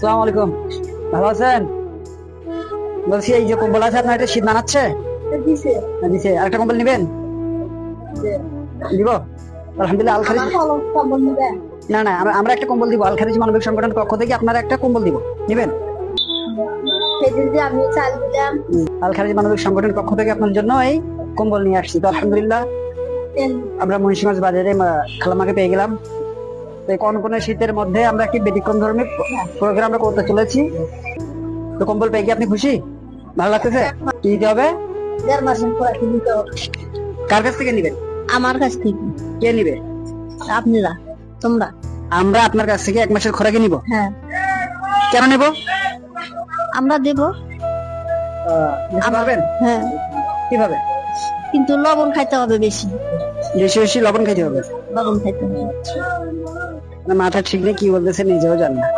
আসসালামু আলাইকুম, ভালো আছেন? বলছি এই যে কম্বল আছে আপনার, এটা শীত মানাচ্ছে? দিছে। আরেকটা কম্বল নিবেন? দিব আলহামদুলিল্লাহ। আল খারিজ না না, আমরা একটা কম্বল দিব। আল খারিজ মানবিক সংগঠন পক্ষ থেকে আপনারা একটা কম্বল দিব, নিবেন? সেদিন যে আমি চাল দিলাম, আল খারিজ মানবিক সংগঠনের পক্ষ থেকে আপনার জন্য এই কম্বল নিয়ে আসছি। তো আলহামদুলিল্লাহ আমরা মুন্সিগঞ্জ বাজারে খালামাকে পেয়ে গেলাম। তো এই কনকনে শীতের মধ্যে আমরা একটি ব্যতিক্রম ধর্মী প্রোগ্রাম করতে চলেছি। তো কম্বল পেয়ে কি আপনি খুশি? ভালো লাগতেছে? কি দিতে হবে? 1.5 মাসের পর দিতে হবে। কার কাছ থেকে নিবেন? আমার কাছ থেকে। কে নিবে? আপনারা, তোমরা। আমরা আপনার কাছ থেকে 1 মাসের খোরাকি নিব। হ্যাঁ, কেন নেব? আমরা দেব। দিতে পারবেন? হ্যাঁ, কিভাবে? কিন্তু লবণ খাইতে হবে বেশি। বেশি বেশি লবণ খেতে হবে? লবণ খাইতে হবে। মাথা ঠিক নেই, কি বলতেছে নিজেও জানি না।